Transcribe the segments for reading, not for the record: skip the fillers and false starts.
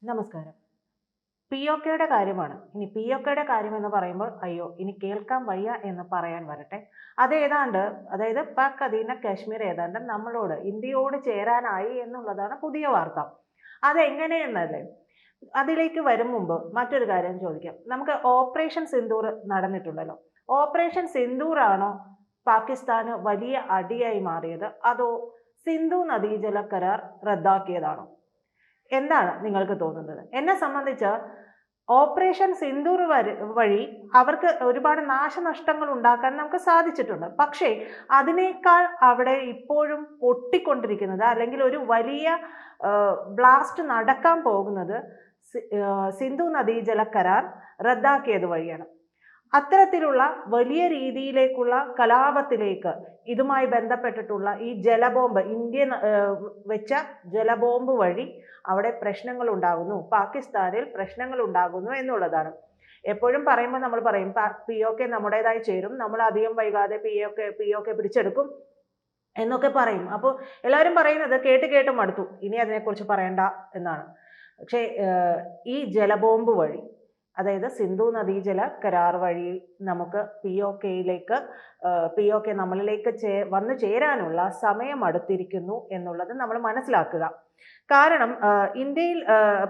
നമസ്കാരം. P O കെയുടെ കാര്യമാണ്. ഇനി പി ഒ കെയുടെ കാര്യം എന്ന് പറയുമ്പോൾ അയ്യോ ഇനി കേൾക്കാൻ വയ്യ എന്ന് പറയാൻ വരട്ടെ. അതായത് പാക് അധീന കാശ്മീർ ഏതാണ്ട് നമ്മളോട് ഇന്ത്യയോട് ചേരാനായി എന്നുള്ളതാണ് പുതിയ വാർത്ത. അതെങ്ങനെയെന്നല്ലേ, അതിലേക്ക് വരും മുമ്പ് മറ്റൊരു കാര്യം ചോദിക്കാം. നമുക്ക് ഓപ്പറേഷൻ സിന്ദൂർ നടന്നിട്ടുണ്ടല്ലോ. ഓപ്പറേഷൻ സിന്ദൂർ ആണോ പാകിസ്ഥാന് വലിയ അടിയായി മാറിയത്, അതോ സിന്ധു നദീജല കരാർ റദ്ദാക്കിയതാണോ? എന്താണ് നിങ്ങൾക്ക് തോന്നുന്നത്? എന്നെ സംബന്ധിച്ച് ഓപ്പറേഷൻ സിന്ദൂർ വഴി അവർക്ക് ഒരുപാട് നാശനഷ്ടങ്ങൾ ഉണ്ടാക്കാൻ നമുക്ക് സാധിച്ചിട്ടുണ്ട്. പക്ഷേ അതിനേക്കാൾ അവിടെ ഇപ്പോഴും പൊട്ടിക്കൊണ്ടിരിക്കുന്നത്, അല്ലെങ്കിൽ ഒരു വലിയ ബ്ലാസ്റ്റ് നടക്കാൻ പോകുന്നത് സിന്ധു നദീജല കരാർ റദ്ദാക്കിയത് വഴിയാണ്. അത്തരത്തിലുള്ള വലിയ രീതിയിലേക്കുള്ള കലാപത്തിലേക്ക് ഇതുമായി ബന്ധപ്പെട്ടിട്ടുള്ള ഈ ജലബോംബ്, ഇന്ത്യ വെച്ച ജലബോംബ് വഴി അവിടെ പ്രശ്നങ്ങൾ ഉണ്ടാകുന്നു, പാകിസ്ഥാനിൽ പ്രശ്നങ്ങൾ ഉണ്ടാകുന്നു എന്നുള്ളതാണ്. എപ്പോഴും പറയുമ്പോൾ നമ്മൾ പറയും പി ഒ കെ നമ്മുടേതായി ചേരും, നമ്മൾ അധികം വൈകാതെ പി ഒ കെ പിടിച്ചെടുക്കും എന്നൊക്കെ പറയും. അപ്പോൾ എല്ലാവരും പറയുന്നത് കേട്ട് കേട്ട് മടുത്തു, ഇനി അതിനെക്കുറിച്ച് പറയണ്ട എന്നാണ്. പക്ഷേ ഈ ജലബോംബ് വഴി, അതായത് സിന്ധു നദീജല കരാർ വഴി നമുക്ക് പി ഒ കെ നമ്മളിലേക്ക് വന്നു ചേരാനുള്ള സമയം അടുത്തിരിക്കുന്നു എന്നുള്ളത് നമ്മൾ മനസ്സിലാക്കുക. കാരണം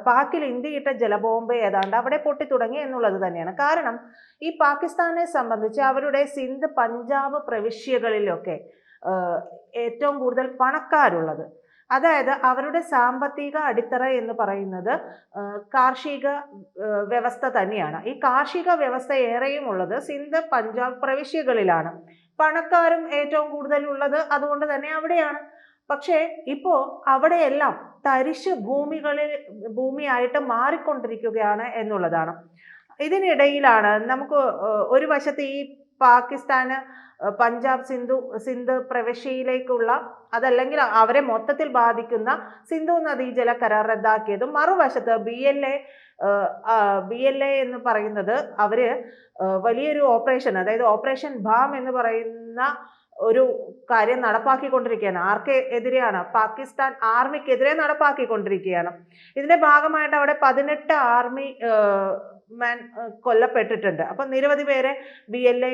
പാക്കിൽ ഇന്ത്യ ഇട്ട ജലബോംബ് ഏതാണ്ട് അവിടെ പൊട്ടിത്തുടങ്ങി എന്നുള്ളത് തന്നെയാണ്. കാരണം ഈ പാകിസ്ഥാനെ സംബന്ധിച്ച് അവരുടെ സിന്ധ്, പഞ്ചാബ് പ്രവിശ്യകളിലൊക്കെ ഏറ്റവും കൂടുതൽ പണക്കാരുള്ളത്, അതായത് അവരുടെ സാമ്പത്തിക അടിത്തറ എന്ന് പറയുന്നത് കാർഷിക വ്യവസ്ഥ തന്നെയാണ്. ഈ കാർഷിക വ്യവസ്ഥ ഏറെയും ഉള്ളത് സിന്ധ്, പഞ്ചാബ് പ്രവിശ്യകളിലാണ്. പണക്കാരും ഏറ്റവും കൂടുതൽ ഉള്ളത് അതുകൊണ്ട് തന്നെ അവിടെയാണ്. പക്ഷേ ഇപ്പോ അവിടെയെല്ലാം തരിശ് ഭൂമിയായിട്ട് മാറിക്കൊണ്ടിരിക്കുകയാണ് എന്നുള്ളതാണ്. ഇതിനിടയിലാണ് നമുക്ക് ഒരു വശത്ത് ഈ പാകിസ്ഥാന് പഞ്ചാബ്, സിന്ധ് പ്രവിശ്യയിലേക്കുള്ള, അതല്ലെങ്കിൽ അവരെ മൊത്തത്തിൽ ബാധിക്കുന്ന സിന്ധു നദീജല കരാർ റദ്ദാക്കിയതും, മറുവശത്ത് ബി എൽ എ എന്ന് പറയുന്നത് അവര് വലിയൊരു ഓപ്പറേഷൻ, അതായത് ഓപ്പറേഷൻ ബാം എന്ന് പറയുന്ന ഒരു കാര്യം നടപ്പാക്കിക്കൊണ്ടിരിക്കുകയാണ്. ആർക്കെതിരെയാണ്? പാകിസ്ഥാൻ ആർമിക്കെതിരെ നടപ്പാക്കിക്കൊണ്ടിരിക്കുകയാണ്. ഇതിന്റെ ഭാഗമായിട്ട് അവിടെ 18 ആർമി കൊല്ലപ്പെട്ടിട്ടുണ്ട്. അപ്പൊ നിരവധി പേരെ BLA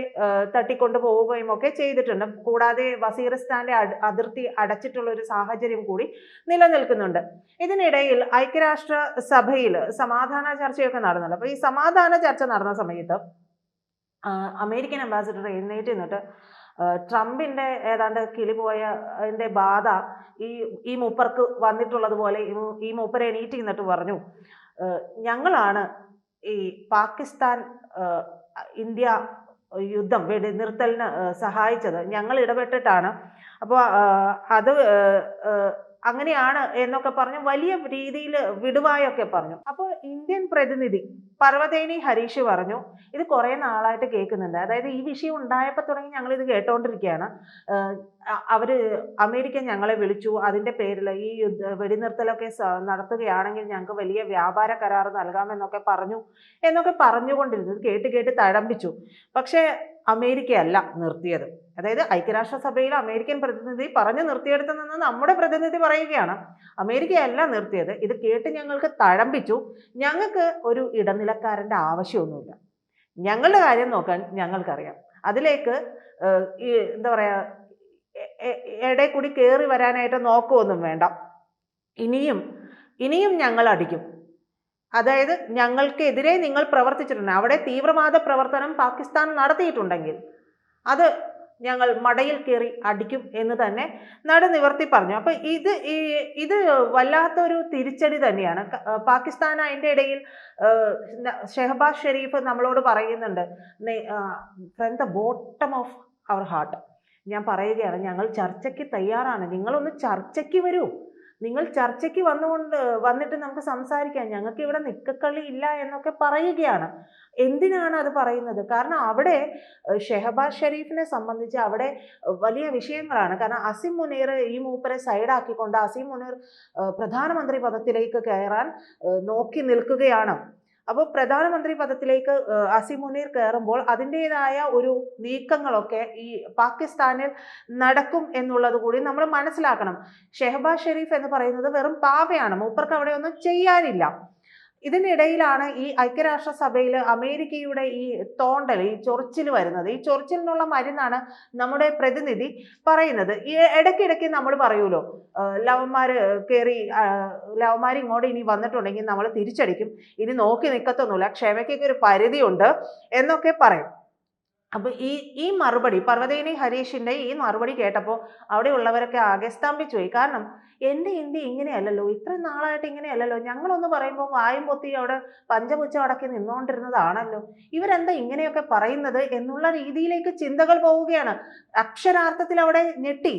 തട്ടിക്കൊണ്ടു പോവുകയും ഒക്കെ ചെയ്തിട്ടുണ്ട്. കൂടാതെ വസീറിസ്ഥാന്റെ അതിർത്തി അടച്ചിട്ടുള്ള ഒരു സാഹചര്യം കൂടി നിലനിൽക്കുന്നുണ്ട്. ഇതിനിടയിൽ ഐക്യരാഷ്ട്ര സഭയിൽ സമാധാന ചർച്ചയൊക്കെ നടന്നുണ്ട്. അപ്പൊ ഈ സമാധാന ചർച്ച നടന്ന സമയത്ത് അമേരിക്കൻ അംബാസിഡർ എഴുന്നേറ്റ് നിന്നിട്ട് ട്രംപിന്റെ ഏതാണ്ട് കിളിപോയതിന്റെ ബാധ ഈ മൂപ്പർക്ക് വന്നിട്ടുള്ളത് പോലെ ഈ മൂപ്പരെ എണീറ്റ് നിന്നിട്ട് പറഞ്ഞു, ഞങ്ങളാണ് ഈ പാകിസ്ഥാൻ ഇന്ത്യ യുദ്ധം വെടിനിർത്തലിന് സഹായിച്ചത്, ഞങ്ങൾ ഇടപെട്ടിട്ടാണ്. അപ്പോൾ അത് അങ്ങനെയാണ് എന്നൊക്കെ പറഞ്ഞു വലിയ രീതിയിൽ വിടുവായൊക്കെ പറഞ്ഞു. അപ്പോൾ ഇന്ത്യൻ പ്രതിനിധി പർവതേനി ഹരീഷ് പറഞ്ഞു, ഇത് കുറെ നാളായിട്ട് കേൾക്കുന്നുണ്ട്, അതായത് ഈ വിഷയം ഉണ്ടായപ്പോൾ തുടങ്ങി ഞങ്ങൾ ഇത് കേട്ടോണ്ടിരിക്കുകയാണ്, അമേരിക്ക ഞങ്ങളെ വിളിച്ചു, അതിന്റെ പേരിൽ ഈ വെടിനിർത്തലൊക്കെ നടത്തുകയാണെങ്കിൽ ഞങ്ങൾക്ക് വലിയ വ്യാപാര കരാർ നൽകാമെന്നൊക്കെ പറഞ്ഞുകൊണ്ടിരുന്നത് കേട്ട് തഴമ്പിച്ചു. പക്ഷേ അമേരിക്ക അല്ല നിർത്തിയത്. അതായത് ഐക്യരാഷ്ട്രസഭയിൽ അമേരിക്കൻ പ്രതിനിധി പറഞ്ഞു നിർത്തിയെടുത്തെന്ന് നമ്മുടെ പ്രതിനിധി പറയുകയാണ്, അമേരിക്കയല്ല നിർത്തിയത്, ഇത് കേട്ട് ഞങ്ങൾക്ക് തഴമ്പിച്ചു, ഞങ്ങൾക്ക് ഒരു ഇടനിലക്കാരൻ്റെ ആവശ്യമൊന്നുമില്ല, ഞങ്ങളുടെ കാര്യം നോക്കാൻ ഞങ്ങൾക്കറിയാം, അതിലേക്ക് എന്താ പറയാ ഇടയിൽ കൂടി കയറി വരാനായിട്ട് നോക്കുമൊന്നും വേണ്ട, ഇനിയും ഞങ്ങൾ അടിക്കും. അതായത് ഞങ്ങൾക്കെതിരെ നിങ്ങൾ പ്രവർത്തിച്ചിട്ടുണ്ട്, അവിടെ തീവ്രവാദ പ്രവർത്തനം പാകിസ്ഥാൻ നടത്തിയിട്ടുണ്ടെങ്കിൽ അത് ഞങ്ങൾ മടയിൽ കയറി അടിക്കും എന്ന് തന്നെ നടുനിവർത്തി പറഞ്ഞു. അപ്പൊ ഇത് വല്ലാത്തൊരു തിരിച്ചടി തന്നെയാണ്. പാകിസ്ഥാൻ അതിൻ്റെ ഇടയിൽ ഷെഹബാസ് ഷെരീഫ് നമ്മളോട് പറയുന്നുണ്ട്, from the bottom of our heart ഞാൻ പറയുകയാണ്, ഞങ്ങൾ ചർച്ചയ്ക്ക് തയ്യാറാണ്, നിങ്ങളൊന്ന് ചർച്ചയ്ക്ക് വരൂ, നിങ്ങൾ ചർച്ചയ്ക്ക് വന്നിട്ട് നമുക്ക് സംസാരിക്കാം, ഞങ്ങൾക്ക് ഇവിടെ നിക്കക്കളി ഇല്ല എന്നൊക്കെ പറയുകയാണ്. എന്തിനാണ് അത് പറയുന്നത്? കാരണം അവിടെ ഷെഹബാസ് ഷെരീഫിനെ സംബന്ധിച്ച് അവിടെ വലിയ വിഷയങ്ങളാണ്. കാരണം അസിം മുനീർ ഈ മൂപ്പരെ സൈഡാക്കിക്കൊണ്ട് അസിം മുനീർ പ്രധാനമന്ത്രി പദത്തിലേക്ക് കയറാൻ നോക്കി നിൽക്കുകയാണ്. അപ്പോൾ പ്രധാനമന്ത്രി പദത്തിലേക്ക് അസിം മുനീർ കയറുമ്പോൾ അതിൻ്റെതായ ഒരു നീക്കങ്ങളൊക്കെ ഈ പാകിസ്ഥാനിൽ നടക്കും എന്നുള്ളത് കൂടി നമ്മൾ മനസ്സിലാക്കണം. ഷെഹബാസ് ഷെരീഫ് എന്ന് പറയുന്നത് വെറും പാവയാണ്, മൂപ്പർക്ക് അവിടെ ഒന്നും ചെയ്യാനില്ല. ഇതിനിടയിലാണ് ഈ ഐക്യരാഷ്ട്രസഭയിൽ അമേരിക്കയുടെ ഈ തോണ്ടൽ, ഈ ചൊറിച്ചിൽ വരുന്നത്. ഈ ചൊറിച്ചിലിനുള്ള മരുന്നാണ് നമ്മുടെ പ്രതിനിധി പറയുന്നത്. ഈ ഇടയ്ക്കിടയ്ക്ക് നമ്മൾ പറയൂലോ, ലവന്മാര് കയറി, ലവന്മാർ ഇങ്ങോട്ട് ഇനി വന്നിട്ടുണ്ടെങ്കിൽ നമ്മൾ തിരിച്ചടിക്കും, ഇനി നോക്കി നിൽക്കത്തൊന്നുമില്ല, ക്ഷമയ്ക്കൊക്കെ ഒരു പരിധിയുണ്ട് എന്നൊക്കെ പറയും. അപ്പൊ ഈ മറുപടി, പർവ്വതേനി ഹരീഷിന്റെ ഈ മറുപടി കേട്ടപ്പോൾ അവിടെയുള്ളവരൊക്കെ ആകെ സ്തംഭിച്ചു പോയി. കാരണം എൻ്റെ ഇന്ത്യ ഇങ്ങനെയല്ലല്ലോ, ഇത്ര നാളായിട്ട് ഇങ്ങനെയല്ലല്ലോ, ഞങ്ങളൊന്ന് പറയുമ്പോൾ വായും പൊത്തി അവിടെ പഞ്ചപുച്ഛം അടക്കി നിന്നുകൊണ്ടിരുന്നതാണല്ലോ, ഇവരെന്താ ഇങ്ങനെയൊക്കെ പറയുന്നത് എന്നുള്ള രീതിയിലേക്ക് ചിന്തകൾ പോവുകയാണ്. അക്ഷരാർത്ഥത്തിൽ അവിടെ ഞെട്ടി.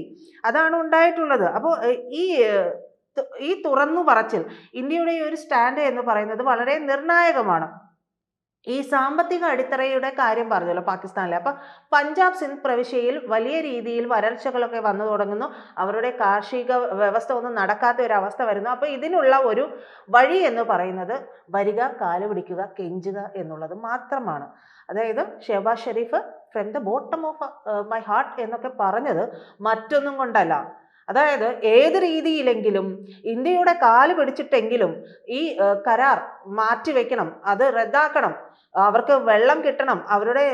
അതാണ് ഉണ്ടായിട്ടുള്ളത്. അപ്പോൾ ഈ തുറന്നു പറച്ചിൽ, ഇന്ത്യയുടെ ഒരു സ്റ്റാൻഡ് എന്ന് പറയുന്നത് വളരെ നിർണായകമാണ്. ഈ സാമ്പത്തിക അടിത്തറയുടെ കാര്യം പറഞ്ഞല്ലോ പാകിസ്ഥാനിലെ. അപ്പൊ പഞ്ചാബ് സിന്ധ് പ്രവിശ്യയിൽ വലിയ രീതിയിൽ വരൾച്ചകളൊക്കെ വന്നു തുടങ്ങുന്നു. അവരുടെ കാർഷിക വ്യവസ്ഥ ഒന്നും നടക്കാത്ത ഒരു അവസ്ഥ വരുന്നു. അപ്പൊ ഇതിനുള്ള ഒരു വഴി എന്ന് പറയുന്നത് വരിക, കാല് പിടിക്കുക, കെഞ്ചുക എന്നുള്ളത് മാത്രമാണ്. അതായത് Shehbaz Sharif from the bottom of my heart എന്നൊക്കെ പറഞ്ഞത് മറ്റൊന്നും കൊണ്ടല്ല. അതായത് ഏത് രീതിയിലെങ്കിലും ഇന്ത്യയുടെ കാല് പിടിച്ചിട്ടെങ്കിലും ഈ കരാർ മാറ്റിവെക്കണം, അത് റദ്ദാക്കണം, അവർക്ക് വെള്ളം കിട്ടണം, അവരുടെ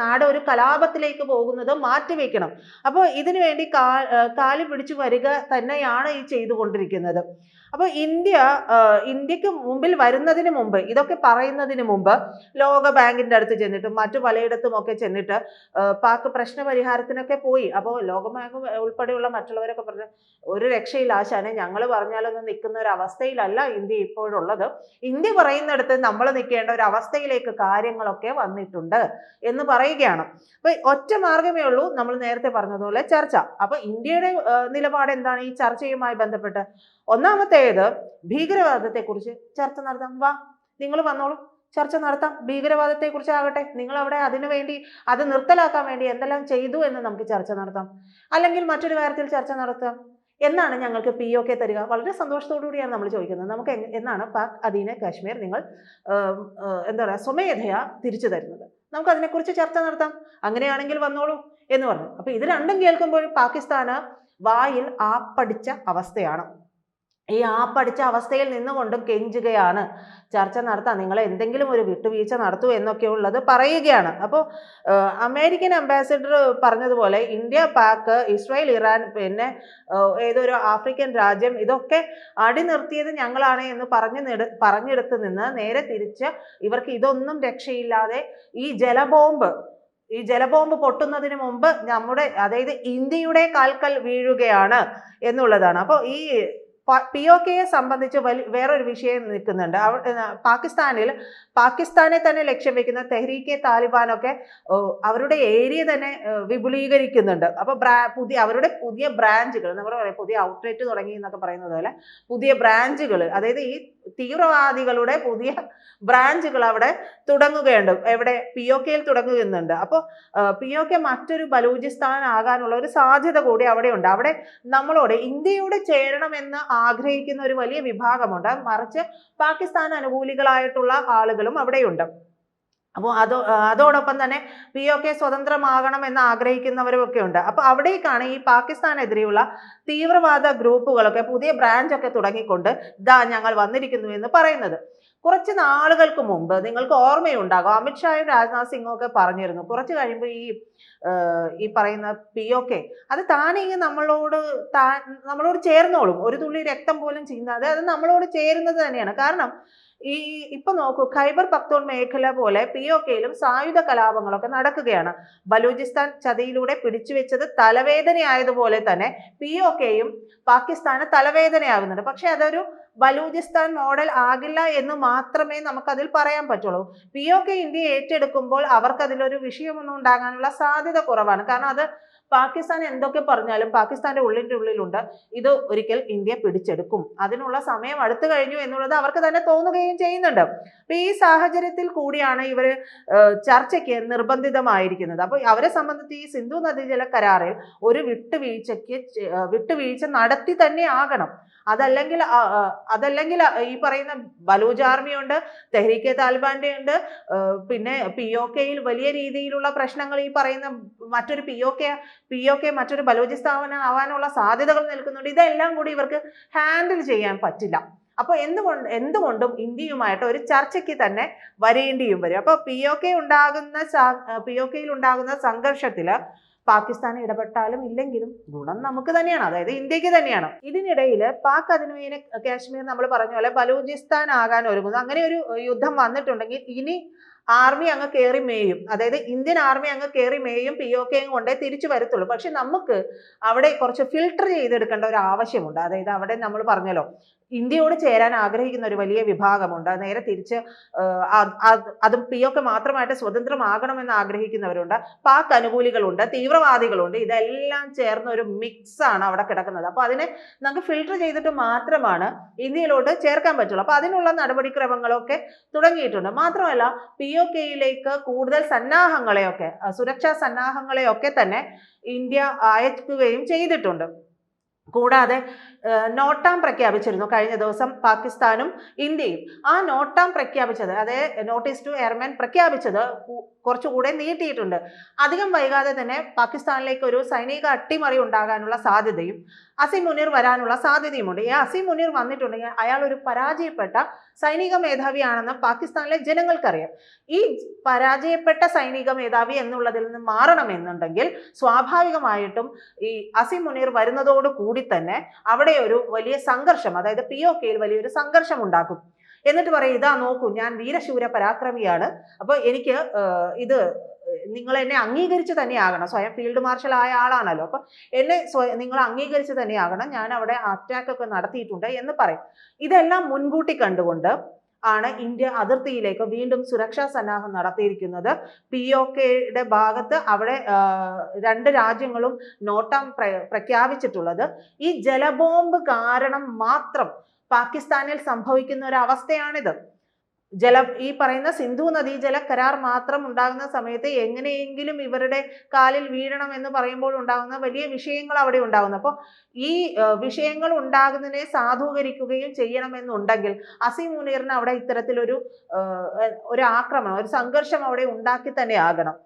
നാട് ഒരു കലാപത്തിലേക്ക് പോകുന്നത് മാറ്റിവെക്കണം. അപ്പോൾ ഇതിനു വേണ്ടി കാല് പിടിച്ചു വരിക തന്നെയാണ് ഈ ചെയ്തുകൊണ്ടിരിക്കുന്നത്. അപ്പോൾ ഇന്ത്യക്ക് മുമ്പിൽ വരുന്നതിന് മുമ്പ്, ഇതൊക്കെ പറയുന്നതിന് മുമ്പ് ലോക ബാങ്കിന്റെ അടുത്ത് ചെന്നിട്ടും മറ്റു പലയിടത്തും ഒക്കെ ചെന്നിട്ട് പാക് പ്രശ്ന പരിഹാരത്തിനൊക്കെ പോയി. അപ്പോൾ ലോക ബാങ്ക് ഉൾപ്പെടെയുള്ള മറ്റുള്ളവരൊക്കെ പറഞ്ഞു, ഒരു രക്ഷയില്ല ആശാനെ, ഞങ്ങൾ പറഞ്ഞാലൊന്നും നിൽക്കുന്ന ഒരു അവസ്ഥയിലല്ല ഇന്ത്യ ഇപ്പോഴുള്ളത്, ഇന്ത്യ പറയുന്നിടത്ത് നമ്മൾ നിൽക്കേണ്ട ഒരു അവസ്ഥയിലേക്ക് കാര്യങ്ങളൊക്കെ വന്നിട്ടുണ്ട് എന്ന് പറയുകയാണ്. അപ്പൊ ഒറ്റ മാർഗമേ ഉള്ളൂ, നമ്മൾ നേരത്തെ പറഞ്ഞതുപോലെ ചർച്ച. അപ്പൊ ഇന്ത്യയുടെ നിലപാട് എന്താണ് ഈ ചർച്ചയുമായി ബന്ധപ്പെട്ട്? ഒന്നാമത്തേത്, ഭീകരവാദത്തെക്കുറിച്ച് ചർച്ച നടത്താം. വാ, നിങ്ങൾ വന്നോളൂ, ചർച്ച നടത്താം. ഭീകരവാദത്തെക്കുറിച്ച് ആകട്ടെ, നിങ്ങൾ അവിടെ അതിനുവേണ്ടി, അത് നിർത്തലാക്കാൻ വേണ്ടി എന്തെല്ലാം ചെയ്തു എന്ന് നമുക്ക് ചർച്ച നടത്താം. അല്ലെങ്കിൽ മറ്റൊരു കാര്യത്തിൽ ചർച്ച നടത്താം. എന്നാണ് ഞങ്ങൾക്ക് POK തരിക? വളരെ സന്തോഷത്തോടു കൂടിയാണ് നമ്മൾ ചോദിക്കുന്നത്. നമുക്ക് എന്നാണ് പാക് അധീന കാശ്മീർ നിങ്ങൾ എന്താ പറയുക, സ്വമേധയാ തിരിച്ചു തരുന്നത്? നമുക്ക് അതിനെക്കുറിച്ച് ചർച്ച നടത്താം. അങ്ങനെയാണെങ്കിൽ വന്നോളൂ എന്ന് പറഞ്ഞു. അപ്പൊ ഇത് രണ്ടും കേൾക്കുമ്പോൾ പാകിസ്ഥാന് വായിൽ ആപ്പടിച്ച അവസ്ഥയാണ്. ഈ ആപ്പടിച്ച അവസ്ഥയിൽ നിന്നുകൊണ്ടും കെഞ്ചുകയാണ്, ചർച്ച നടത്താം, നിങ്ങൾ എന്തെങ്കിലും ഒരു വിട്ടുവീഴ്ച നടത്തൂ എന്നൊക്കെ ഉള്ളത് പറയുകയാണ്. അപ്പോൾ അമേരിക്കൻ അംബാസിഡർ പറഞ്ഞതുപോലെ ഇന്ത്യ, പാക്, ഇസ്രായേൽ, ഇറാൻ, പിന്നെ ഏതൊരു ആഫ്രിക്കൻ രാജ്യം, ഇതൊക്കെ അടിനിർത്തിയത് ഞങ്ങളാണ് എന്ന് പറഞ്ഞെടുത്ത് നിന്ന് നേരെ തിരിച്ച് ഇവർക്ക് ഇതൊന്നും രക്ഷയില്ലാതെ ഈ ജലബോംബ് പൊട്ടുന്നതിന് മുമ്പ് അതായത് ഇന്ത്യയുടെ കാൽക്കൽ വീഴുകയാണ് എന്നുള്ളതാണ്. അപ്പോൾ ഈ POKയെ സംബന്ധിച്ച് വേറൊരു വിഷയം നിൽക്കുന്നുണ്ട്. പാകിസ്ഥാനെ തന്നെ ലക്ഷ്യം വെക്കുന്ന തെഹ്രീക്കെ താലിബാനൊക്കെ അവരുടെ ഏരിയ തന്നെ വിപുലീകരിക്കുന്നുണ്ട്. അപ്പൊ അവരുടെ പുതിയ ബ്രാഞ്ചുകൾ, നമ്മൾ പറയാം പുതിയ ഔട്ട്ലെറ്റ് തുടങ്ങി എന്നൊക്കെ പറയുന്നത് പോലെ പുതിയ ബ്രാഞ്ചുകൾ, അതായത് ഈ തീവ്രവാദികളുടെ പുതിയ ബ്രാഞ്ചുകൾ അവിടെ തുടങ്ങുകയുണ്ട്. എവിടെ? POKയിൽ തുടങ്ങുന്നുണ്ട്. അപ്പോൾ POK മറ്റൊരു ബലൂചിസ്ഥാൻ ആകാനുള്ള ഒരു സാധ്യത കൂടി അവിടെയുണ്ട്. അവിടെ നമ്മളോട് ഇന്ത്യയോട് ചേരണമെന്ന് ആഗ്രഹിക്കുന്ന ഒരു വലിയ വിഭാഗമുണ്ട്, മറിച്ച് പാകിസ്ഥാൻ അനുകൂലികളായിട്ടുള്ള ആളുകളും അവിടെയുണ്ട്. അപ്പോൾ അതോടൊപ്പം തന്നെ POK സ്വതന്ത്രമാകണം എന്ന് ആഗ്രഹിക്കുന്നവരും ഒക്കെ ഉണ്ട്. അപ്പൊ അവിടേക്കാണ് ഈ പാകിസ്ഥാനെതിരെയുള്ള തീവ്രവാദ ഗ്രൂപ്പുകളൊക്കെ പുതിയ ബ്രാഞ്ചൊക്കെ തുടങ്ങിക്കൊണ്ട് ഞങ്ങൾ വന്നിരിക്കുന്നു എന്ന് പറയുന്നത്. കുറച്ച് നാളുകൾക്ക് മുമ്പ് നിങ്ങൾക്ക് ഓർമ്മയുണ്ടാകും, അമിത്ഷായും രാജ്നാഥ് സിംഗും ഒക്കെ പറഞ്ഞിരുന്നു, കുറച്ച് കഴിയുമ്പോൾ ഈ പറയുന്ന POK അത് താനേ നമ്മളോട് ചേർന്നോളും, ഒരു തുള്ളി രക്തം പോലും ചിന്താതെ അത് നമ്മളോട് ചേരുന്നത് തന്നെയാണ്. കാരണം ഇപ്പൊ നോക്കൂ, ഖൈബർ പക്തൂൺ മേഖല പോലെ POKയിലും സായുധ കലാപങ്ങളൊക്കെ നടക്കുകയാണ്. ബലൂചിസ്ഥാൻ ചതിയിലൂടെ പിടിച്ചുവെച്ചത് തലവേദനയായതുപോലെ തന്നെ POKയും പാകിസ്ഥാന് തലവേദനയാകുന്നുണ്ട്. പക്ഷെ അതൊരു ബലൂചിസ്ഥാൻ മോഡൽ ആകില്ല എന്ന് മാത്രമേ നമുക്കതിൽ പറയാൻ പറ്റുള്ളൂ. POK ഇന്ത്യ ഏറ്റെടുക്കുമ്പോൾ അവർക്ക് അതിലൊരു വിഷയമൊന്നും ഉണ്ടാകാനുള്ള സാധ്യത കുറവാണ്. കാരണം അത് പാകിസ്ഥാൻ എന്തൊക്കെ പറഞ്ഞാലും പാകിസ്ഥാന്റെ ഉള്ളിലുണ്ട് ഇത് ഒരിക്കൽ ഇന്ത്യ പിടിച്ചെടുക്കും, അതിനുള്ള സമയം അടുത്തു കഴിഞ്ഞു എന്നുള്ളത് അവർക്ക് തന്നെ തോന്നുകയും ചെയ്യുന്നുണ്ട്. അപ്പൊ ഈ സാഹചര്യത്തിൽ കൂടിയാണ് ഇവർ ചർച്ചയ്ക്ക് നിർബന്ധിതമായിരിക്കുന്നത്. അപ്പൊ അവരെ സംബന്ധിച്ച് ഈ സിന്ധു നദീജല കരാറിൽ ഒരു വിട്ടുവീഴ്ച നടത്തി തന്നെ ആകണം. അതല്ലെങ്കിൽ ഈ പറയുന്ന ബലൂജ് ആർമിയുണ്ട്, തെഹ്രീക്കെ താലിബാന്റെ ഉണ്ട്, പിന്നെ POKയിൽ വലിയ രീതിയിലുള്ള പ്രശ്നങ്ങൾ, ഈ പറയുന്ന മറ്റൊരു POK മറ്റൊരു ബലൂചിസ്ഥാൻ ആവാനുള്ള സാധ്യതകൾ നിൽക്കുന്നുണ്ട്. ഇതെല്ലാം കൂടി ഇവർക്ക് ഹാൻഡിൽ ചെയ്യാൻ പറ്റില്ല. അപ്പോൾ എന്തുകൊണ്ടും ഇന്ത്യയുമായിട്ട് ഒരു ചർച്ചയ്ക്ക് തന്നെ വരേണ്ടിയും വരും. അപ്പോൾ POKയിൽ ഉണ്ടാകുന്ന സംഘർഷത്തിൽ പാകിസ്ഥാൻ ഇടപെട്ടാലും ഇല്ലെങ്കിലും ഗുണം നമുക്ക് തന്നെയാണ്, അതായത് ഇന്ത്യക്ക് തന്നെയാണ്. ഇതിനിടയിൽ പാക് അധിനിവേശ കാശ്മീർ നമ്മൾ പറഞ്ഞ പോലെ ബലൂചിസ്ഥാൻ ആകാൻ ഒരുങ്ങുന്നു. അങ്ങനെ ഒരു യുദ്ധം വന്നിട്ടുണ്ടെങ്കിൽ ഇനി ആർമി അങ്ങ് കയറി മേയും, അതായത് ഇന്ത്യൻ ആർമി അങ്ങ് കയറി മേയും, POK കൊണ്ടേ തിരിച്ചു വരത്തുള്ളൂ. പക്ഷെ നമുക്ക് അവിടെ കുറച്ച് ഫിൽട്ടർ ചെയ്തെടുക്കേണ്ട ഒരു ആവശ്യമുണ്ട്. അതായത് അവിടെ നമ്മൾ പറഞ്ഞല്ലോ, ഇന്ത്യയോട് ചേരാൻ ആഗ്രഹിക്കുന്ന ഒരു വലിയ വിഭാഗമുണ്ട്. നേരെ തിരിച്ച് അതും POK മാത്രമായിട്ട് സ്വതന്ത്രമാകണമെന്ന് ആഗ്രഹിക്കുന്നവരുണ്ട്, പാക് അനുകൂലികളുണ്ട്, തീവ്രവാദികളുണ്ട്. ഇതെല്ലാം ചേർന്ന ഒരു മിക്സ് ആണ് അവിടെ കിടക്കുന്നത്. അപ്പോൾ അതിനെ നമുക്ക് ഫിൽട്ടർ ചെയ്തിട്ട് മാത്രമാണ് ഇന്ത്യയിലോട്ട് ചേർക്കാൻ പറ്റുള്ളൂ. അപ്പോൾ അതിനുള്ള നടപടിക്രമങ്ങളൊക്കെ തുടങ്ങിയിട്ടുണ്ട്. മാത്രമല്ല POKയിലേക്ക് കൂടുതൽ സന്നാഹങ്ങളെയൊക്കെ, സുരക്ഷാ സന്നാഹങ്ങളെയൊക്കെ തന്നെ ഇന്ത്യ അയക്കുകയും ചെയ്തിട്ടുണ്ട്. കൂടാതെ നോട്ടാം പ്രഖ്യാപിച്ചിരുന്നു കഴിഞ്ഞ ദിവസം പാകിസ്ഥാനും ഇന്ത്യയും. ആ നോട്ടാം പ്രഖ്യാപിച്ചത്, അതായത് നോട്ടീസ് ടു എയർമാൻ പ്രഖ്യാപിച്ചത് കുറച്ചുകൂടെ നീട്ടിയിട്ടുണ്ട്. അധികം വൈകാതെ തന്നെ പാകിസ്ഥാനിലേക്ക് ഒരു സൈനിക അട്ടിമറി ഉണ്ടാകാനുള്ള സാധ്യതയും അസിം മുനീർ വരാനുള്ള സാധ്യതയുമുണ്ട്. ഈ അസിം മുനീർ വന്നിട്ടുണ്ടെങ്കിൽ അയാൾ ഒരു പരാജയപ്പെട്ട സൈനിക മേധാവിയാണെന്ന് പാകിസ്ഥാനിലെ ജനങ്ങൾക്കറിയാം. ഈ പരാജയപ്പെട്ട സൈനിക മേധാവി എന്നുള്ളതിൽ നിന്ന് മാറണമെന്നുണ്ടെങ്കിൽ സ്വാഭാവികമായിട്ടും ഈ അസിം മുനീർ വരുന്നതോട് കൂടി തന്നെ അവിടെ ഒരു വലിയ സംഘർഷം, അതായത് POKയിൽ വലിയൊരു സംഘർഷം ഉണ്ടാക്കും. എന്നിട്ട് പറയും, ഇതാ നോക്കൂ, ഞാൻ വീരശൂര പരാക്രമിയാണ്, അപ്പോൾ എനിക്ക് ഇത് നിങ്ങൾ എന്നെ അംഗീകരിച്ച് തന്നെയാകണം. സ്വയം ഫീൽഡ് മാർഷൽ ആയ ആളാണല്ലോ, അപ്പൊ എന്നെ നിങ്ങൾ അംഗീകരിച്ച് തന്നെയാകണം, ഞാൻ അവിടെ അറ്റാക്ക് ഒക്കെ നടത്തിയിട്ടുണ്ട് എന്ന് പറയും. ഇതെല്ലാം മുൻകൂട്ടി കണ്ടുകൊണ്ട് ആണ് ഇന്ത്യ അതിർത്തിയിലേക്ക് വീണ്ടും സുരക്ഷാ സന്നാഹം നടത്തിയിരിക്കുന്നത്. POKയുടെ ഭാഗത്ത് അവിടെ 2 രാജ്യങ്ങളും നോട്ടാം പ്രഖ്യാപിച്ചിട്ടുള്ളത് ഈ ജലബോംബ് കാരണം മാത്രം പാകിസ്ഥാനിൽ സംഭവിക്കുന്ന ഒരു അവസ്ഥയാണിത്. ഈ പറയുന്ന സിന്ധു നദീജല കരാർ മാത്രം ഉണ്ടാകുന്ന സമയത്ത് എങ്ങനെയെങ്കിലും ഇവരുടെ കാലിൽ വീഴണം എന്ന് പറയുമ്പോൾ ഉണ്ടാകുന്ന വലിയ വിഷയങ്ങൾ അവിടെ ഉണ്ടാകുന്നു. അപ്പോൾ ഈ വിഷയങ്ങൾ ഉണ്ടാകുന്നതിനെ സാധൂകരിക്കുകയും ചെയ്യണമെന്നുണ്ടെങ്കിൽ അസീം മുനീറിന് അവിടെ ഇത്തരത്തിലൊരു ആക്രമണം, ഒരു സംഘർഷം അവിടെ ഉണ്ടാക്കി തന്നെ ആകണം.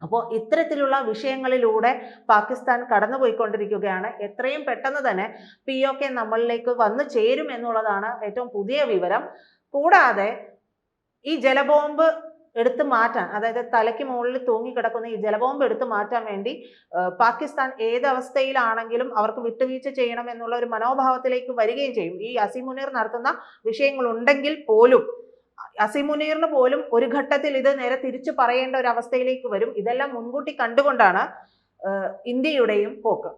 അപ്പോൾ ഇത്തരത്തിലുള്ള വിഷയങ്ങളിലൂടെ പാകിസ്ഥാൻ കടന്നുപോയിക്കൊണ്ടിരിക്കുകയാണ്. എത്രയും പെട്ടെന്ന് തന്നെ POK നമ്മളിലേക്ക് വന്നു ചേരും എന്നുള്ളതാണ് ഏറ്റവും പുതിയ വിവരം. കൂടാതെ ഈ ജലബോംബ് എടുത്തു മാറ്റാൻ, അതായത് തലയ്ക്ക് മുകളിൽ തൂങ്ങിക്കിടക്കുന്ന ഈ ജലബോംബ് എടുത്തു മാറ്റാൻ വേണ്ടി പാകിസ്ഥാൻ ഏതവസ്ഥയിലാണെങ്കിലും അവർക്ക് വിട്ടുവീഴ്ച ചെയ്യണം എന്നുള്ള ഒരു മനോഭാവത്തിലേക്ക് വരികയും ചെയ്യും. ഈ അസീം മുനീർ നടത്തുന്ന വിഷയങ്ങളുണ്ടെങ്കിൽ പോലും അസീം മുനീറിന് പോലും ഒരു ഘട്ടത്തിൽ ഇത് നേരെ തിരിച്ചു പറയേണ്ട ഒരു അവസ്ഥയിലേക്ക് വരും. ഇതെല്ലാം മുൻകൂട്ടി കണ്ടുകൊണ്ടാണ് ഇന്ത്യയുടെയും പോക്ക്.